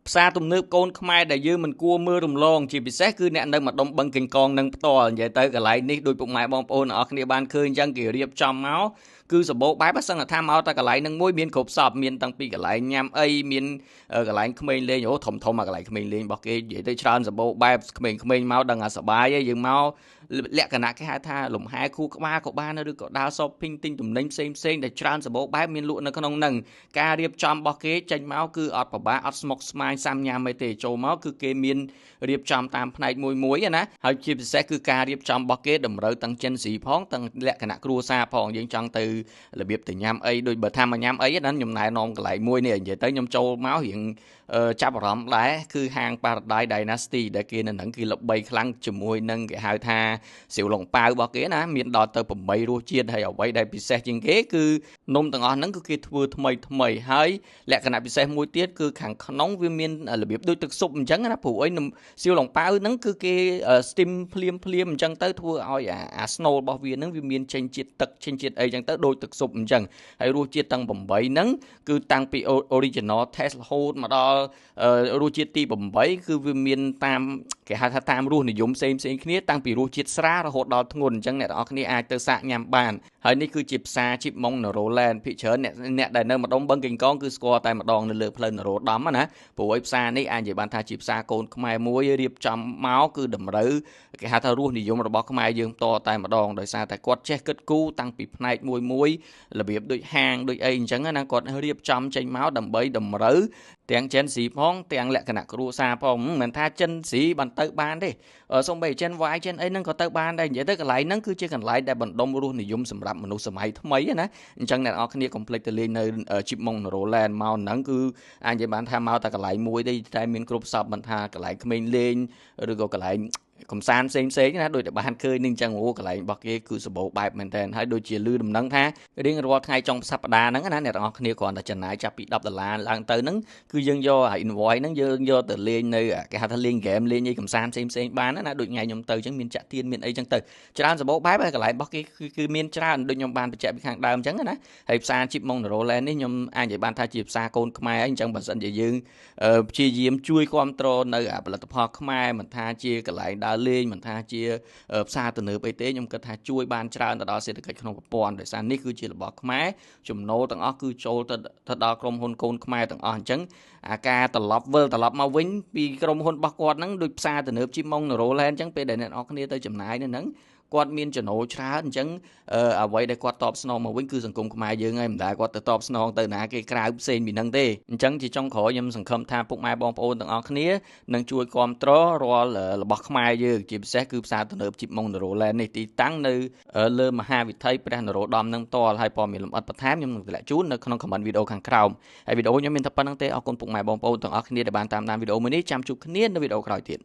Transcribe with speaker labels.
Speaker 1: ផ្សារទំនើបកូនខ្មែរដែលយើងមិនគួរមើលរំលងជាពិសេសគឺអ្នកនៅម្ដុំបឹងកេងកងនឹងផ្ទាល់និយាយទៅកន្លែងនេះដោយពុកម៉ែបងប្អូនអ្នកគ្នាបានឃើញអញ្ចឹងគេរៀបចំមកគឺសម្បូរបែបសឹងថាមកតែកន្លែងនឹងមួយមានគ្រប់សពមានតាំងពីកន្លែងញ៉ាំអីមានកន្លែងក្មេងលេងអូធំមកកន្លែងក្មេងលេងរបស់គេនិយាយទៅច្រើនសម្បូរបែបក្មេងៗមកដឹងអាសបាយឯងយើងមកលក្ខណៈគេហៅថាលំហែខួរក្បាលក៏បានឬក៏ដើរ shopping ទិញទំនិញផ្សេងដែលច្រើនសម្បូរបែបមានលក់នៅក្នុងហ្នឹងការរៀបចំរបស់គេចេញមកគឺអត់ប្របាក់អត់ស្មុគស្មាញសាំញ៉ាំអីទេចូលមកគឺគេមានរៀបចំតាមផ្នែកមួយណាហើយជាពិសេសគឺការរៀបចំរបស់គេតម្រូវទាំងចិនស៊ីផងទាំងលក្ខណៈគ្រួសារផងយើងចង់ទៅរបៀបទៅញ៉ាំអីដូចបើថាមកញ៉ាំអីណាខ្ញុំណែនាំកន្លែងមួយនេះនិយាយទៅខ្ញុំចូលមករៀងចាប់អារម្មណ៍ដែរគឺហាង Paradise Dynasty ដែលគេនៅហ្នឹងគឺល្បីខ្លាំងជាមួយនឹងគេហៅថាសៀវឡុងប៉ាវរបស់គេណាមានដល់ទៅ8រសជាតិហើយអ្វីដែលពិសេសជាងគេគឺនំទាំងអស់ហ្នឹងគឺគេធ្វើថ្មីហើយលក្ខណៈពិសេសមួយទៀតគឺខាងក្នុងវាមានរបៀបដូចទឹកស៊ុបអញ្ចឹងណាព្រោះអីសៀវឡុងប៉ាវហ្នឹងគឺគេ steam ភ្លាមអញ្ចឹងទៅធ្វើឲ្យអា snow របស់វាហ្នឹងវាមានចេញជាតិទឹកចេញជាតិអីអញ្ចឹងទៅដូចទឹកស៊ុបអញ្ចឹងហើយរសជាតិទាំង8ហ្នឹងគឺតាំងពី original taste រហូតមកដល់រសជាតិទី8គឺវាមានតាមគេហៅថាតាមរសនិយមផ្សេងគ្នាតាំងពីរសជាតិស្រាលរហូតដល់ធ្ងន់អញ្ចឹងអ្នកនរគ្នាអាចទៅសាកញ៉ាំបានហើយនេះគឺជាផ្សារជីបម៉ុងណូរ៉ូឡែនភាគច្រើនអ្នកដែលនៅម្ដុំបឹងកេងកងគឺស្គាល់តែម្ដងនៅលើផ្លូវនរោត្តមណាព្រោះឯផ្សារនេះអាចនិយាយបានថាជាផ្សារកូនខ្មែរមួយរៀបចំមកគឺតម្រូវគេហៅថារសនិយមរបស់ខ្មែរយើងតតែម្ដងដោយសារតែគាត់ចេះគិតគូរតាំងពីផ្នែកមួយរបៀបដូចហាងដូចអីអញ្ចឹងណាគាត់រៀបចំចេញមកដើម្បីតម្រូវទាំងចិនស៊ីផងទាំងលក្ខណៈគ្រួសារផងមិនមែនថាចិនស៊ីបានទៅបានទេសូម្បីចិនវ៉ាយចិនអីហ្នឹងក៏ទៅបានដែរនិយាយទៅកន្លែងហ្នឹងគឺជាកន្លែងដែលបណ្ដុំរសនិយមសម្រាប់មនុស្សសម័យថ្មីណាអញ្ចឹងអ្នកនរគ្នាកុំភ្លេចទៅលេងនៅជីបម៉ុងណូរ៉ូឡែនមកហ្នឹងគឺអាចនិយាយបានថាមកតែកន្លែងមួយទេតែមានគ្រប់សពមិនថាកន្លែងក្មេងលេងឬក៏កន្លែងកំសាន្តផ្សេងណាដូចតែបានឃើញនឹងអញ្ចឹងកន្លែងរបស់គេគឺសម្បូរបែបមែនតើហើយដូចជាលឺដំណឹងថារៀងរាល់ថ្ងៃចុងសប្តាហ៍ហ្នឹងណាអ្នកទាំងអស់គ្នាគ្រាន់តែចំណាយចាប់ពី$10ឡើងទៅហ្នឹងគឺយើងយកអា invoice ហ្នឹងយើងយកទៅលេងនៅគេហៅថាលេង game លេងអីកំសាន្តផ្សេងបានណាដូចថ្ងៃខ្ញុំទៅអញ្ចឹងមានចាក់ទៀនមានអីអញ្ចឹងទៅច្រើនសម្បូរបែបហើយកន្លែងរបស់គេគឺមានច្រើនដូចខ្ញុំបានបញ្ជាក់ពីខាងដើមអញ្ចឹងណាហើយផ្សារជីបម៉ុងណូរ៉ូឡែននេះខ្ញុំអាចនិយាយបានថាជាផ្សារកូនខ្មែរអញ្ចឹងបើសិនជាយើងព្យាយាមជួយគ្រប់គ្រងនៅផលិតផលខ្មែរមិនថាជាកន្លែងដើរលេងមិនថាជាផ្សារទំនើបអីទេខ្ញុំគិតថាជួយបានច្រើនទៅដល់សេដ្ឋកិច្ចក្នុងប្រព័ន្ធដោយសារនេះគឺជារបស់ខ្មែរចំណូលទាំងអស់គឺចូលទៅដល់ក្រុមហ៊ុនកូនខ្មែរទាំងអស់អញ្ចឹងអាការត្រឡប់មកវិញពីក្រុមហ៊ុនរបស់គាត់ហ្នឹងដូចផ្សារទំនើបជីបម៉ុងណូរ៉ូឡែនអញ្ចឹងពេលដែលអ្នកនរគ្នាទៅចំណាយនៅហ្នឹងគាត់មានចំណូលច្រើនអញ្ចឹងអ្វីដែលគាត់តបស្នងមកវិញគឺសង្គមខ្មែរយើងហើយមិនដែលគាត់ទៅតបស្នងទៅណាគេក្រៅផ្សេងពីហ្នឹងទេអញ្ចឹងជាចុងក្រោយខ្ញុំសង្ឃឹមថាពុកម៉ែបងប្អូនទាំងអស់គ្នានឹងជួយគ្រប់គ្រងរាល់របស់ខ្មែរយើងជាពិសេសគឺផ្សារទំនើបជីបម៉ុងណូរ៉ូឡែននេះទីតាំងនៅលើមហាវិថីព្រះនរោត្តមនឹងផ្ទាល់ហើយព័ត៌មានលម្អិតបន្ថែមខ្ញុំនឹងតម្លែកជូននៅក្នុង comment វីដេអូខាងក្រោមហើយវីដេអូខ្ញុំមានតែប៉ុណ្្នឹងទេអរគុណពុកម៉ែបងប្អូនទាំងអស់គ្នាដែលបានតាមដានវីដេអូមួយនេះចាំជួបគ្នានៅវីដេអូក្រោយទៀត